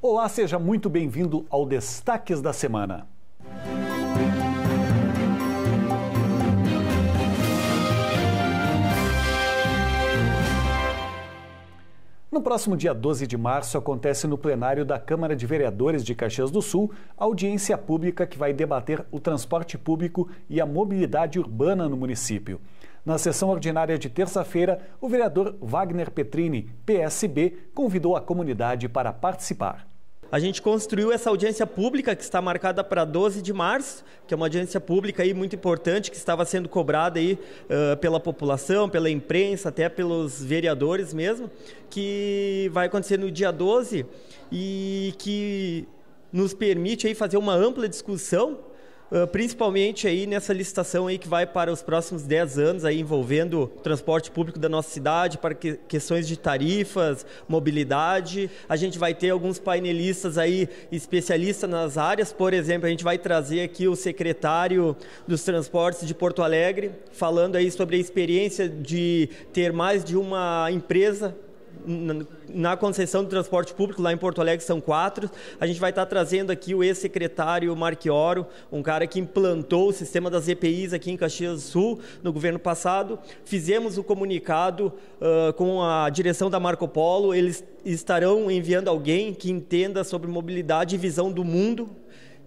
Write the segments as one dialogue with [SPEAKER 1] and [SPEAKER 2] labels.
[SPEAKER 1] Olá, seja muito bem-vindo ao Destaques da Semana. No próximo dia 12 de março acontece no plenário da Câmara de Vereadores de Caxias do Sul a audiência pública que vai debater o transporte público e a mobilidade urbana no município. Na sessão ordinária de terça-feira, o vereador Wagner Petrini, PSB, convidou a comunidade para participar.
[SPEAKER 2] A gente construiu essa audiência pública que está marcada para 12 de março, que é uma audiência pública aí muito importante, que estava sendo cobrada aí, pela população, pela imprensa, até pelos vereadores mesmo, que vai acontecer no dia 12 e que nos permite aí fazer uma ampla discussão, principalmente aí nessa licitação aí que vai para os próximos 10 anos aí envolvendo o transporte público da nossa cidade, para questões de tarifas, mobilidade. A gente vai ter alguns painelistas aí especialistas nas áreas, por exemplo, a gente vai trazer aqui o secretário dos transportes de Porto Alegre, falando aí sobre a experiência de ter mais de uma empresa na concessão do transporte público. Lá em Porto Alegre são 4. A gente vai estar trazendo aqui o ex-secretário Marchioro, um cara que implantou o sistema das EPIs aqui em Caxias do Sul no governo passado. Fizemos o comunicado com a direção da Marco Polo. Eles estarão enviando alguém que entenda sobre mobilidade e visão do mundo.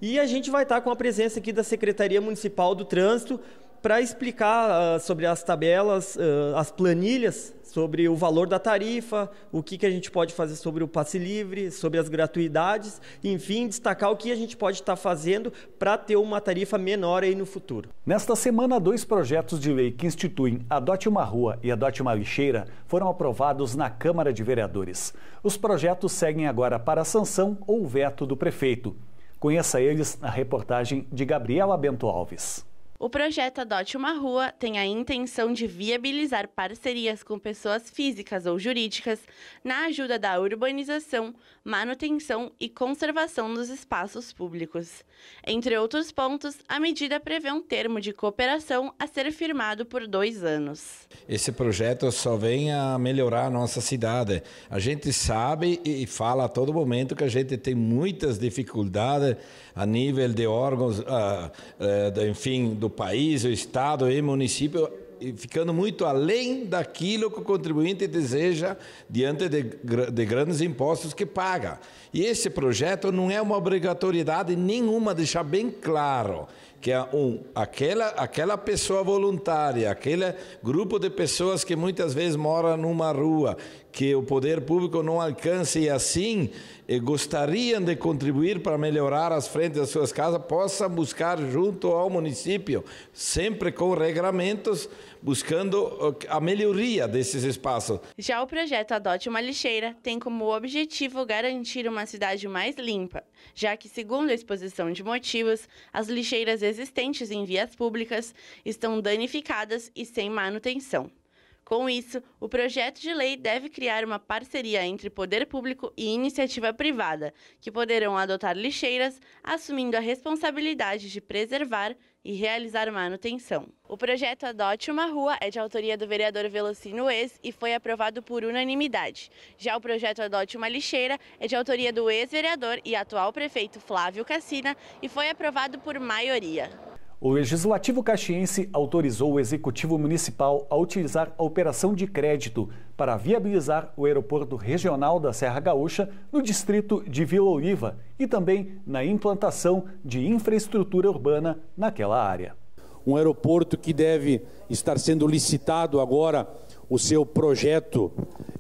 [SPEAKER 2] E a gente vai estar com a presença aqui da Secretaria Municipal do Trânsito para explicar sobre as tabelas, as planilhas, sobre o valor da tarifa, o que a gente pode fazer sobre o passe livre, sobre as gratuidades, enfim, destacar o que a gente pode estar fazendo para ter uma tarifa menor aí no futuro.
[SPEAKER 1] Nesta semana, 2 projetos de lei que instituem Adote uma Rua e Adote uma Lixeira foram aprovados na Câmara de Vereadores. Os projetos seguem agora para a sanção ou veto do prefeito. Conheça eles na reportagem de Gabriela Bento Alves.
[SPEAKER 3] O projeto Adote uma Rua tem a intenção de viabilizar parcerias com pessoas físicas ou jurídicas na ajuda da urbanização, manutenção e conservação dos espaços públicos. Entre outros pontos, a medida prevê um termo de cooperação a ser firmado por 2 anos.
[SPEAKER 4] Esse projeto só vem a melhorar a nossa cidade. A gente sabe e fala a todo momento que a gente tem muitas dificuldades a nível de órgãos, enfim, do país, o estado e município, ficando muito além daquilo que o contribuinte deseja diante de grandes impostos que paga. E esse projeto não é uma obrigatoriedade nenhuma, deixar bem claro que aquela pessoa voluntária, aquele grupo de pessoas que muitas vezes moram numa rua, que o poder público não alcança e assim gostariam de contribuir para melhorar as frentes das suas casas, possa buscar junto ao município, sempre com regramentos, buscando a melhoria desses espaços.
[SPEAKER 3] Já o projeto Adote uma Lixeira tem como objetivo garantir uma cidade mais limpa, já que, segundo a exposição de motivos, as lixeiras existentes em vias públicas estão danificadas e sem manutenção. Com isso, o projeto de lei deve criar uma parceria entre poder público e iniciativa privada, que poderão adotar lixeiras, assumindo a responsabilidade de preservar e realizar manutenção. O projeto Adote uma Rua é de autoria do vereador Velocino Ex e foi aprovado por unanimidade. Já o projeto Adote uma Lixeira é de autoria do ex-vereador e atual prefeito Flávio Cassina e foi aprovado por maioria.
[SPEAKER 1] O Legislativo Caxiense autorizou o Executivo Municipal a utilizar a operação de crédito para viabilizar o aeroporto regional da Serra Gaúcha no distrito de Vila Oliva e também na implantação de infraestrutura urbana naquela área.
[SPEAKER 5] Um aeroporto que deve estar sendo licitado agora o seu projeto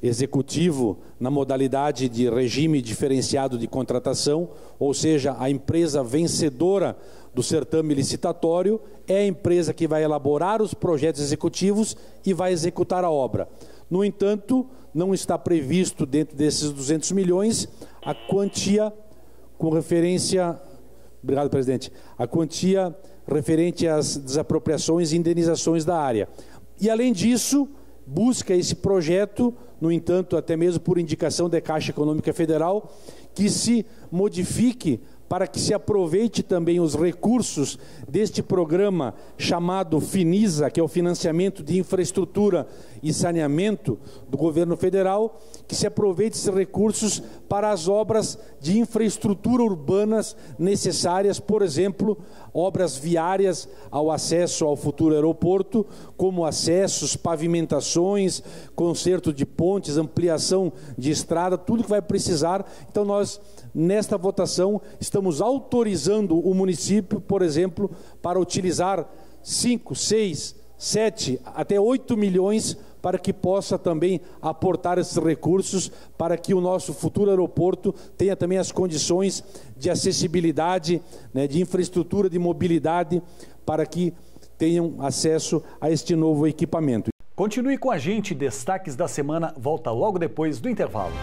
[SPEAKER 5] executivo na modalidade de regime diferenciado de contratação, ou seja, a empresa vencedora do certame licitatório é a empresa que vai elaborar os projetos executivos e vai executar a obra. No entanto, não está previsto dentro desses 200 milhões a quantia com referência, obrigado, presidente, a quantia referente às desapropriações e indenizações da área. E além disso, busca esse projeto, no entanto, até mesmo por indicação da Caixa Econômica Federal, que se modifique para que se aproveite também os recursos deste programa chamado FINISA, que é o Financiamento de Infraestrutura e Saneamento do Governo Federal, que se aproveite esses recursos para as obras de infraestrutura urbanas necessárias, por exemplo, obras viárias ao acesso ao futuro aeroporto, como acessos, pavimentações, conserto de pontes, ampliação de estrada, tudo que vai precisar. Então nós, nesta votação, estamos autorizando o município, por exemplo, para utilizar 5, 6, 7, até 8 milhões para que possa também aportar esses recursos para que o nosso futuro aeroporto tenha também as condições de acessibilidade, né, de infraestrutura, de mobilidade, para que tenham acesso a este novo equipamento.
[SPEAKER 1] Continue com a gente, Destaques da Semana volta logo depois do intervalo.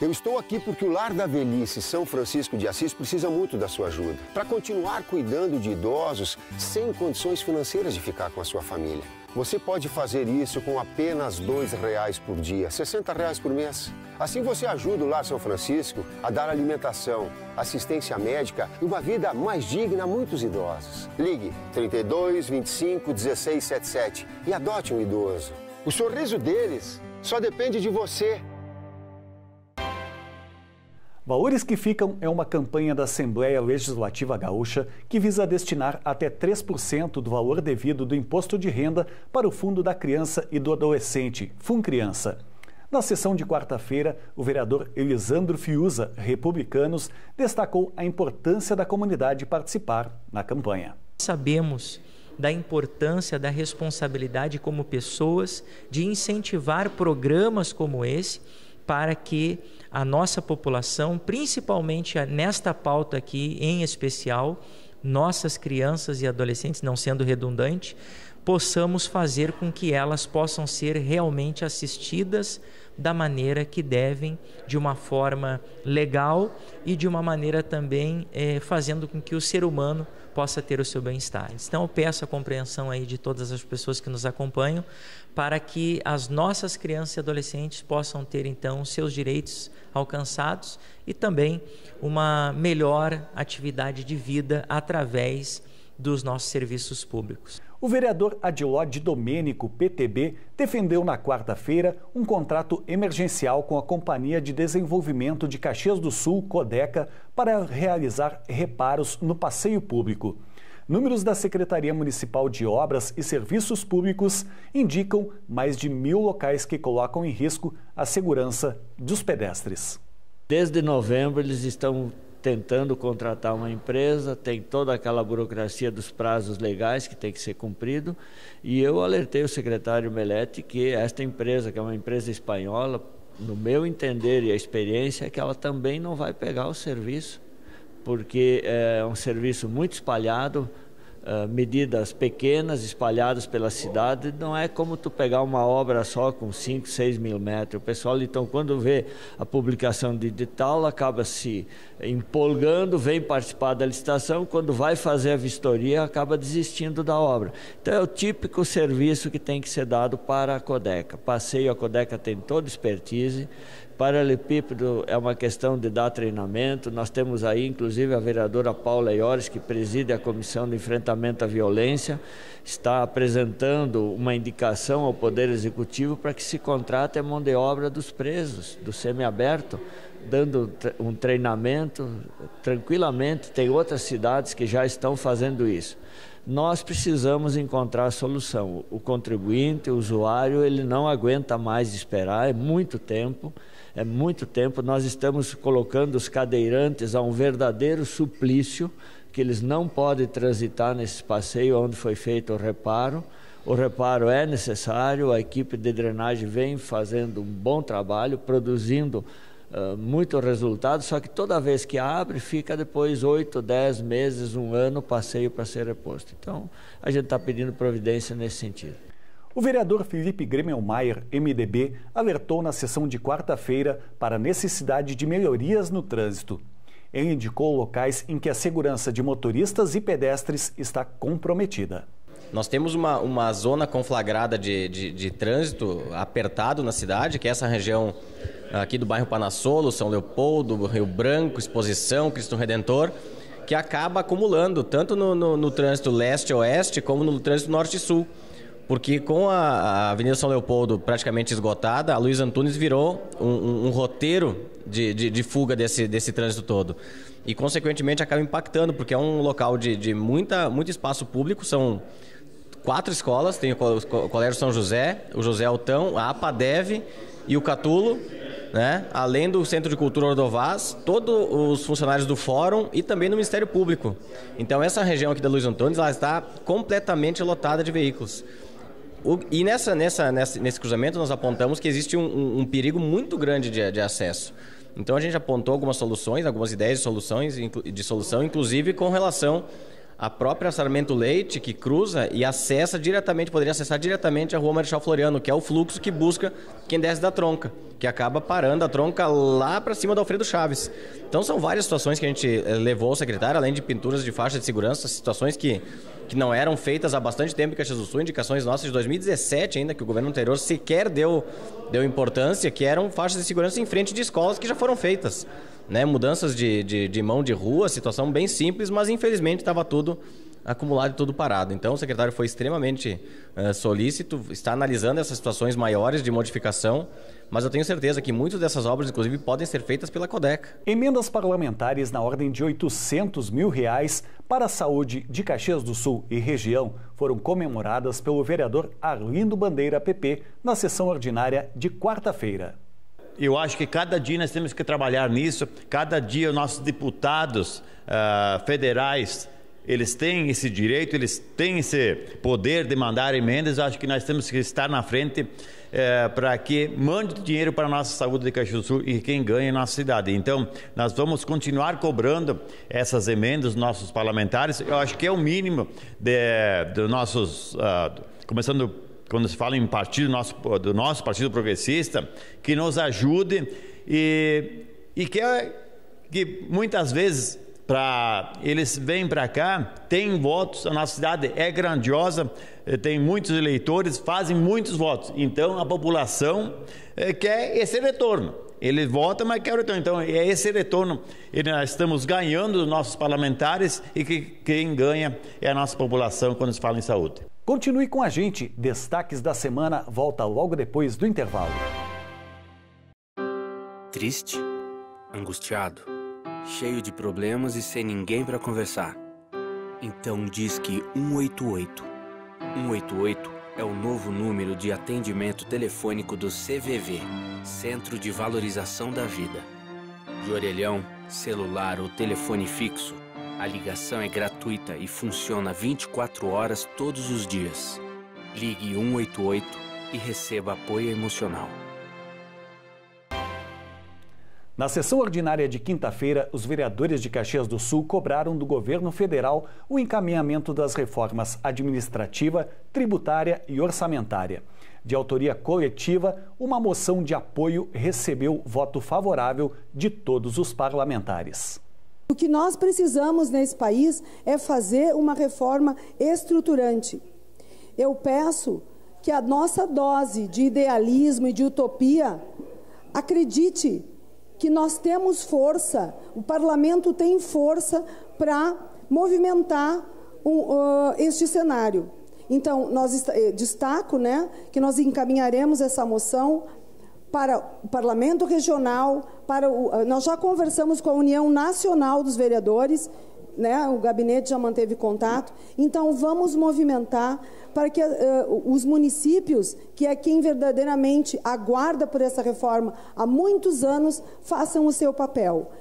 [SPEAKER 6] Eu estou aqui porque o Lar da Velhice São Francisco de Assis precisa muito da sua ajuda para continuar cuidando de idosos sem condições financeiras de ficar com a sua família. Você pode fazer isso com apenas R$2 por dia, R$60 por mês. Assim você ajuda o Lar São Francisco a dar alimentação, assistência médica e uma vida mais digna a muitos idosos. Ligue 32 25 16 77 e adote um idoso. O sorriso deles só depende de você.
[SPEAKER 1] Valores que Ficam é uma campanha da Assembleia Legislativa Gaúcha que visa destinar até 3% do valor devido do imposto de renda para o Fundo da Criança e do Adolescente, FUNCriança. Na sessão de quarta-feira, o vereador Elisandro Fiuza, Republicanos, destacou a importância da comunidade participar na campanha.
[SPEAKER 7] Sabemos da importância da responsabilidade como pessoas de incentivar programas como esse para que a nossa população, principalmente nesta pauta aqui em especial, nossas crianças e adolescentes, não sendo redundante, possamos fazer com que elas possam ser realmente assistidas da maneira que devem, de uma forma legal e de uma maneira também fazendo com que o ser humano possa ter o seu bem-estar. Então eu peço a compreensão aí de todas as pessoas que nos acompanham para que as nossas crianças e adolescentes possam ter então seus direitos alcançados e também uma melhor atividade de vida através dos nossos serviços públicos.
[SPEAKER 1] O vereador Adiló de Domênico, PTB, defendeu na quarta-feira um contrato emergencial com a Companhia de Desenvolvimento de Caxias do Sul, Codeca, para realizar reparos no passeio público. Números da Secretaria Municipal de Obras e Serviços Públicos indicam mais de 1.000 locais que colocam em risco a segurança dos pedestres.
[SPEAKER 8] Desde novembro eles estão tentando contratar uma empresa, tem toda aquela burocracia dos prazos legais que tem que ser cumprido, e eu alertei o secretário Melete que esta empresa, que é uma empresa espanhola, no meu entender e a experiência, é que ela também não vai pegar o serviço, porque é um serviço muito espalhado, medidas pequenas espalhadas pela cidade, não é como tu pegar uma obra só com 5, 6 mil metros. O pessoal, então, quando vê a publicação digital, acaba se empolgando, vem participar da licitação, quando vai fazer a vistoria, acaba desistindo da obra. Então, é o típico serviço que tem que ser dado para a Codeca. Passeio, a Codeca tem toda expertise. Paralelepípedo é uma questão de dar treinamento. Nós temos aí, inclusive, a vereadora Paula Iores, que preside a Comissão de Enfrentamento à Violência, está apresentando uma indicação ao Poder Executivo para que se contrate a mão de obra dos presos, do semiaberto, dando um treinamento tranquilamente. Tem outras cidades que já estão fazendo isso. Nós precisamos encontrar a solução. O contribuinte, o usuário, ele não aguenta mais esperar, é muito tempo. Nós estamos colocando os cadeirantes a um verdadeiro suplício, que eles não podem transitar nesse passeio onde foi feito o reparo. O reparo é necessário, a equipe de drenagem vem fazendo um bom trabalho, produzindo muito resultado, só que toda vez que abre, fica depois 8, 10 meses, um ano, passeio para ser reposto. Então, a gente está pedindo providência nesse sentido.
[SPEAKER 1] O vereador Felipe Gremelmaier, MDB, alertou na sessão de quarta-feira para a necessidade de melhorias no trânsito. Ele indicou locais em que a segurança de motoristas e pedestres está comprometida.
[SPEAKER 9] Nós temos uma zona conflagrada de trânsito apertado na cidade, que é essa região aqui do bairro Panassolo, São Leopoldo, Rio Branco, Exposição, Cristo Redentor, que acaba acumulando tanto no trânsito leste-oeste como no trânsito norte-sul. Porque com a Avenida São Leopoldo praticamente esgotada, a Luiz Antunes virou um roteiro de fuga desse trânsito todo. E, consequentemente, acaba impactando, porque é um local de muito espaço público. São 4 escolas, tem o Colégio São José, o José Altão, a APADEV e o Catulo, né? Além do Centro de Cultura Ordovás, todos os funcionários do Fórum e também do Ministério Público. Então, essa região aqui da Luiz Antunes, ela está completamente lotada de veículos. E nesse cruzamento nós apontamos que existe um perigo muito grande de acesso. Então a gente apontou algumas soluções, algumas ideias de solução, inclusive com relação à própria Sarmento Leite, que cruza e poderia acessar diretamente a Rua Marechal Floriano, que é o fluxo que busca quem desce da Tronca, que acaba parando a Tronca lá para cima do Alfredo Chaves. Então são várias situações que a gente levou ao secretário, além de pinturas de faixa de segurança, situações que não eram feitas há bastante tempo em Caxias do Sul, indicações nossas de 2017 ainda, que o governo anterior sequer deu importância, que eram faixas de segurança em frente de escolas que já foram feitas, né? Mudanças de mão de rua, situação bem simples, mas infelizmente estava tudo acumulado e tudo parado. Então o secretário foi extremamente solícito, está analisando essas situações maiores de modificação, mas eu tenho certeza que muitas dessas obras, inclusive, podem ser feitas pela Codeca.
[SPEAKER 1] Emendas parlamentares na ordem de R$800 mil para a saúde de Caxias do Sul e região foram comemoradas pelo vereador Arlindo Bandeira, PP, na sessão ordinária de quarta-feira.
[SPEAKER 10] Eu acho que cada dia nós temos que trabalhar nisso, cada dia os nossos deputados federais, eles têm esse direito, eles têm esse poder de mandar emendas. Eu acho que nós temos que estar na frente para que mande dinheiro para a nossa saúde de Caxias do Sul e quem ganha é a nossa cidade. Então, nós vamos continuar cobrando essas emendas dos nossos parlamentares. Eu acho que é o mínimo dos nossos, começando quando se fala em partido, do nosso Partido Progressista, que nos ajude e que muitas vezes eles vêm para cá, têm votos, a nossa cidade é grandiosa, tem muitos eleitores, fazem muitos votos. Então a população quer esse retorno. Ele vota, mas quer o retorno. Então é esse retorno. E nós estamos ganhando dos nossos parlamentares e que quem ganha é a nossa população quando se fala em saúde.
[SPEAKER 1] Continue com a gente. Destaques da semana volta logo depois do intervalo.
[SPEAKER 11] Triste, angustiado, cheio de problemas e sem ninguém para conversar. Então disque 188. 188 é o novo número de atendimento telefônico do CVV, Centro de Valorização da Vida. De orelhão, celular ou telefone fixo, a ligação é gratuita e funciona 24 horas todos os dias. Ligue 188 e receba apoio emocional.
[SPEAKER 1] Na sessão ordinária de quinta-feira, os vereadores de Caxias do Sul cobraram do governo federal o encaminhamento das reformas administrativa, tributária e orçamentária. De autoria coletiva, uma moção de apoio recebeu voto favorável de todos os parlamentares.
[SPEAKER 12] O que nós precisamos nesse país é fazer uma reforma estruturante. Eu peço que a nossa dose de idealismo e de utopia acredite que nós temos força, o parlamento tem força para movimentar este cenário. Então, destaco, que nós encaminharemos essa moção para o Parlamento Regional, nós já conversamos com a União Nacional dos Vereadores, o gabinete já manteve contato, então vamos movimentar para que os municípios, que é quem verdadeiramente aguarda por essa reforma há muitos anos, façam o seu papel.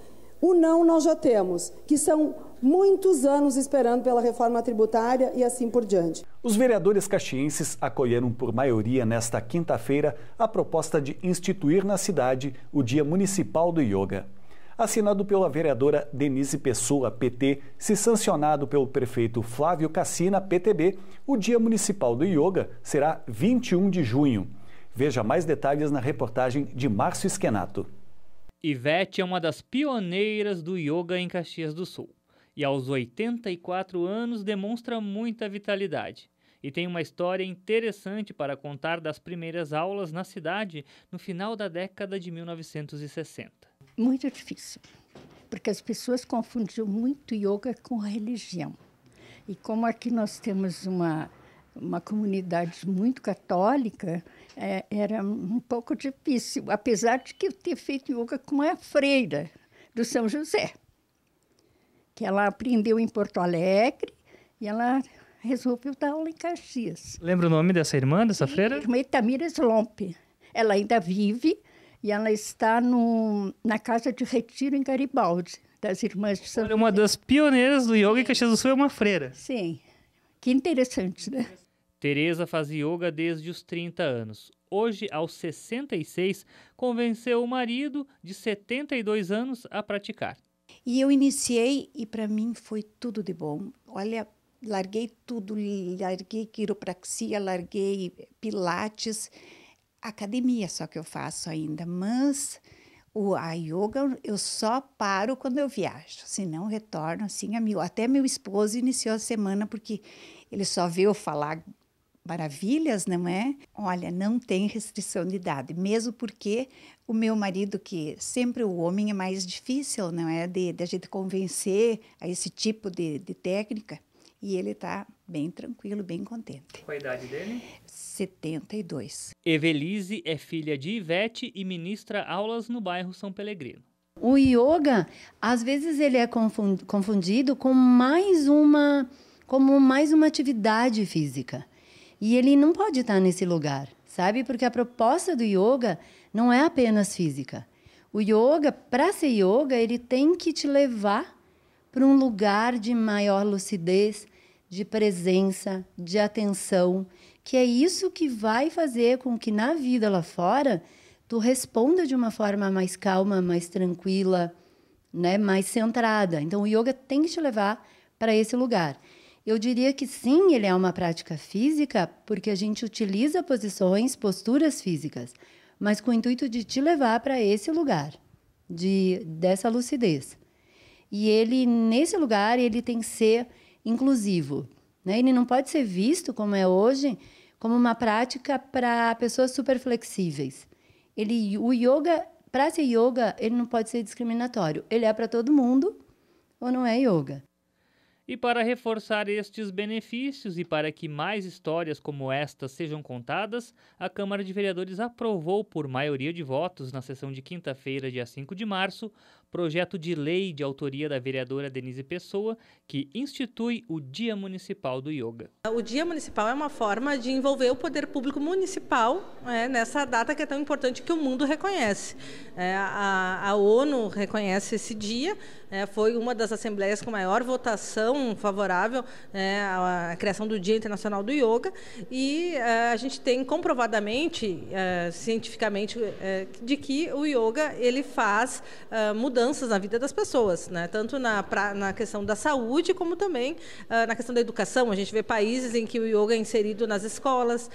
[SPEAKER 12] O não nós já temos, que são muitos anos esperando pela reforma tributária e assim por diante.
[SPEAKER 1] Os vereadores caxienses acolheram por maioria nesta quinta-feira a proposta de instituir na cidade o Dia Municipal do Yoga. Assinado pela vereadora Denise Pessoa, PT, se sancionado pelo prefeito Flávio Cassina, PTB, o Dia Municipal do Yoga será 21 de junho. Veja mais detalhes na reportagem de Márcio Esquenato.
[SPEAKER 13] Ivete é uma das pioneiras do yoga em Caxias do Sul e aos 84 anos demonstra muita vitalidade. e tem uma história interessante para contar das primeiras aulas na cidade no final da década de 1960.
[SPEAKER 14] Muito difícil, porque as pessoas confundiam muito yoga com a religião. E como aqui nós temos uma comunidade muito católica, era um pouco difícil, apesar de que eu ter feito yoga com a freira do São José, que ela aprendeu em Porto Alegre e ela resolveu dar aula em Caxias.
[SPEAKER 13] Lembra o nome dessa irmã, dessa freira?
[SPEAKER 14] Irmã Itamira Slomp. Ela ainda vive e ela está na Casa de Retiro em Garibaldi, das Irmãs de São José.
[SPEAKER 13] Uma das pioneiras do yoga em Caxias do Sul é uma freira.
[SPEAKER 14] Sim, que interessante, né?
[SPEAKER 13] Tereza faz yoga desde os 30 anos. Hoje, aos 66, convenceu o marido, de 72 anos, a praticar.
[SPEAKER 15] E eu iniciei e para mim foi tudo de bom. Olha, larguei tudo, larguei quiropraxia, larguei pilates, academia só que eu faço ainda, mas a yoga eu só paro quando eu viajo, senão retorno assim a mil. Até meu esposo iniciou a semana porque ele só viu eu falar maravilhas, não é? Olha, não tem restrição de idade, mesmo porque o meu marido, que sempre o homem é mais difícil, não é? De a gente convencer a esse tipo de técnica, e ele está bem tranquilo, bem contente.
[SPEAKER 13] Qual a idade dele?
[SPEAKER 15] 72.
[SPEAKER 13] Evelise é filha de Ivete e ministra aulas no bairro São Pelegrino.
[SPEAKER 16] O yoga, às vezes ele é confundido com mais uma atividade física. E ele não pode estar nesse lugar, sabe? Porque a proposta do yoga não é apenas física. O yoga, para ser yoga, ele tem que te levar para um lugar de maior lucidez, de presença, de atenção, que é isso que vai fazer com que na vida lá fora tu responda de uma forma mais calma, mais tranquila, né? Mais centrada. Então o yoga tem que te levar para esse lugar. Eu diria que sim, ele é uma prática física, porque a gente utiliza posturas físicas, mas com o intuito de te levar para esse lugar, dessa lucidez. E ele, nesse lugar, ele tem que ser inclusivo, né? Ele não pode ser visto, como é hoje, como uma prática para pessoas super flexíveis. O yoga, para ser yoga, ele não pode ser discriminatório. Ele é para todo mundo ou não é yoga.
[SPEAKER 13] E para reforçar estes benefícios e para que mais histórias como esta sejam contadas, a Câmara de Vereadores aprovou por maioria de votos na sessão de quinta-feira, dia 5 de março, projeto de lei de autoria da vereadora Denise Pessoa, que institui o Dia Municipal do Yoga.
[SPEAKER 17] O Dia Municipal é uma forma de envolver o poder público municipal nessa data que é tão importante que o mundo reconhece. A ONU reconhece esse dia, foi uma das assembleias com maior votação favorável à criação do Dia Internacional do Yoga, e a gente tem comprovadamente, cientificamente, de que o yoga ele faz mudanças na vida das pessoas, né? Tanto na questão da saúde, como também na questão da educação. A gente vê países em que o yoga é inserido nas escolas,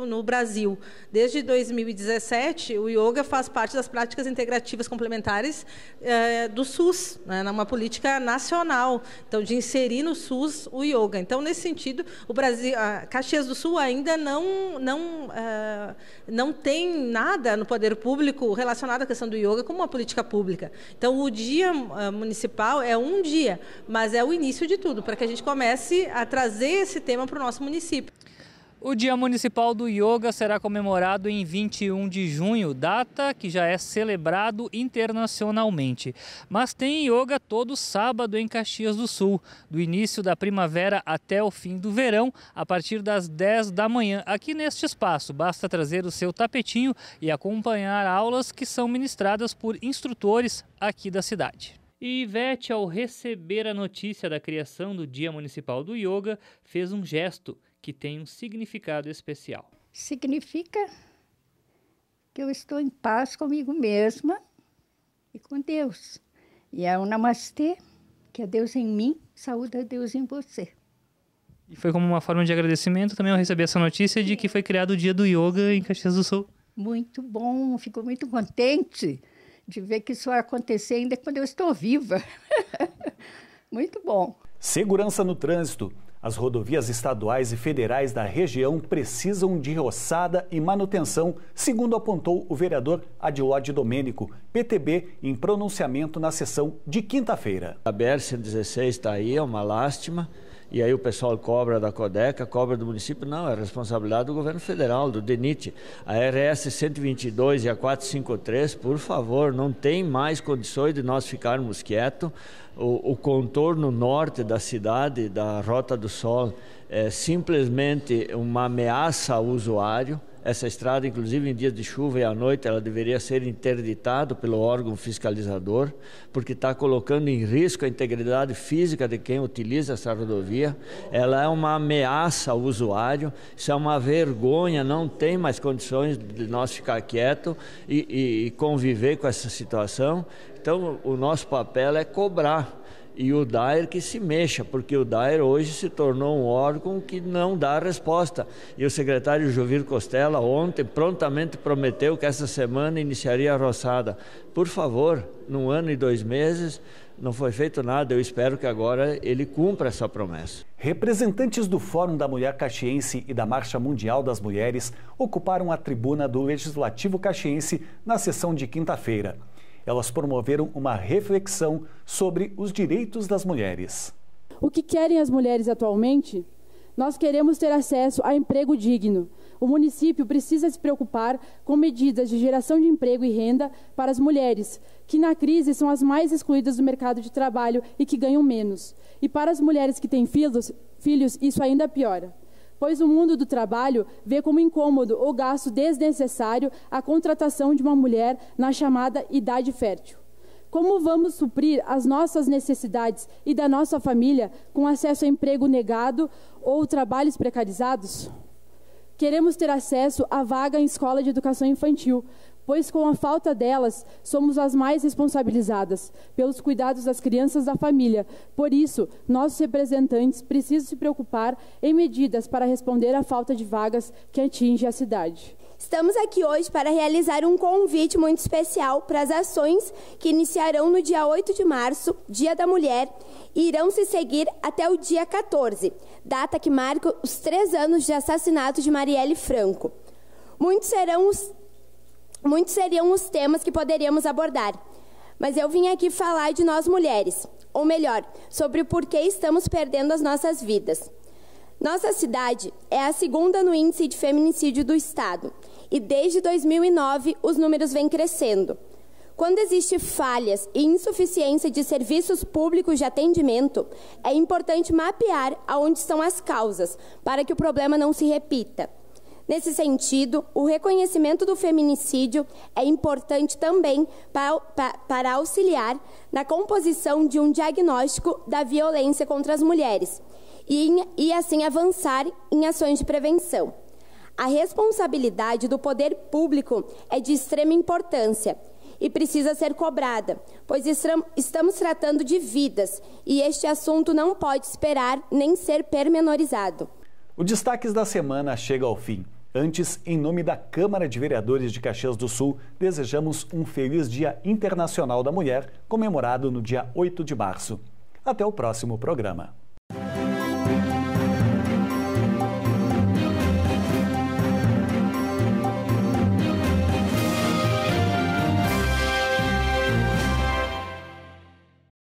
[SPEAKER 17] no Brasil. Desde 2017, o yoga faz parte das práticas integrativas complementares do SUS, né? Numa política nacional, então de inserir no SUS o yoga. Então, nesse sentido, o Brasil, Caxias do Sul ainda não tem nada no poder público relacionado à questão do yoga como uma política pública. Então, o Dia Municipal é um dia, mas é o início de tudo, para que a gente comece a trazer esse tema para o nosso município.
[SPEAKER 13] O Dia Municipal do Yoga será comemorado em 21 de junho, data que já é celebrado internacionalmente. Mas tem yoga todo sábado em Caxias do Sul, do início da primavera até o fim do verão, a partir das 10 da manhã, aqui neste espaço. Basta trazer o seu tapetinho e acompanhar aulas que são ministradas por instrutores aqui da cidade. E Ivete, ao receber a notícia da criação do Dia Municipal do Yoga, fez um gesto que tem um significado especial.
[SPEAKER 14] Significa que eu estou em paz comigo mesma e com Deus. E é o Namastê, que é Deus em mim, saúde a Deus em você.
[SPEAKER 13] E foi como uma forma de agradecimento também ao receber essa notícia de que foi criado o Dia do Yoga em Caxias do Sul.
[SPEAKER 14] Muito bom, fico muito contente de ver que isso vai acontecer ainda quando eu estou viva. Muito bom.
[SPEAKER 1] Segurança no trânsito. A As rodovias estaduais e federais da região precisam de roçada e manutenção, segundo apontou o vereador Adilode Domênico, PTB, em pronunciamento na sessão de quinta-feira.
[SPEAKER 8] A BR-116 está aí, é uma lástima. E aí o pessoal cobra da Codeca, cobra do município. Não, é responsabilidade do governo federal, do DENIT. A RS 122 e a 453, por favor, não tem mais condições de nós ficarmos quietos. O contorno norte da cidade, da Rota do Sol, é simplesmente uma ameaça ao usuário. Essa estrada, inclusive em dias de chuva e à noite, ela deveria ser interditada pelo órgão fiscalizador, porque está colocando em risco a integridade física de quem utiliza essa rodovia. Ela é uma ameaça ao usuário, isso é uma vergonha, não tem mais condições de nós ficar quietos e conviver com essa situação. Então, o nosso papel é cobrar. E o DAER que se mexa, porque o DAER hoje se tornou um órgão que não dá resposta. E o secretário Jovir Costella ontem prontamente prometeu que essa semana iniciaria a roçada. Por favor, num ano e 2 meses não foi feito nada, eu espero que agora ele cumpra essa promessa.
[SPEAKER 1] Representantes do Fórum da Mulher Caxiense e da Marcha Mundial das Mulheres ocuparam a tribuna do Legislativo Caxiense na sessão de quinta-feira. Elas promoveram uma reflexão sobre os direitos das mulheres.
[SPEAKER 18] O que querem as mulheres atualmente? Nós queremos ter acesso a emprego digno. O município precisa se preocupar com medidas de geração de emprego e renda para as mulheres, que na crise são as mais excluídas do mercado de trabalho e que ganham menos. E para as mulheres que têm filhos, isso ainda piora, pois o mundo do trabalho vê como incômodo ou gasto desnecessário a contratação de uma mulher na chamada idade fértil. Como vamos suprir as nossas necessidades e da nossa família com acesso a emprego negado ou trabalhos precarizados? Queremos ter acesso à vaga em escola de educação infantil, pois com a falta delas, somos as mais responsabilizadas pelos cuidados das crianças da família. Por isso, nossos representantes precisam se preocupar em medidas para responder à falta de vagas que atinge a cidade.
[SPEAKER 19] Estamos aqui hoje para realizar um convite muito especial para as ações que iniciarão no dia 8 de março, Dia da Mulher, e irão se seguir até o dia 14, data que marca os 3 anos de assassinato de Marielle Franco. Muitos seriam os temas que poderíamos abordar, mas eu vim aqui falar de nós mulheres, ou melhor, sobre o porquê estamos perdendo as nossas vidas. Nossa cidade é a 2ª no índice de feminicídio do estado e desde 2009 os números vêm crescendo. Quando existem falhas e insuficiência de serviços públicos de atendimento, é importante mapear aonde estão as causas para que o problema não se repita. Nesse sentido, o reconhecimento do feminicídio é importante também para auxiliar na composição de um diagnóstico da violência contra as mulheres e assim avançar em ações de prevenção. A responsabilidade do poder público é de extrema importância e precisa ser cobrada, pois estamos tratando de vidas e este assunto não pode esperar nem ser pormenorizado.
[SPEAKER 1] O Destaques da Semana chega ao fim. Antes, em nome da Câmara de Vereadores de Caxias do Sul, desejamos um feliz Dia Internacional da Mulher, comemorado no dia 8 de março. Até o próximo programa.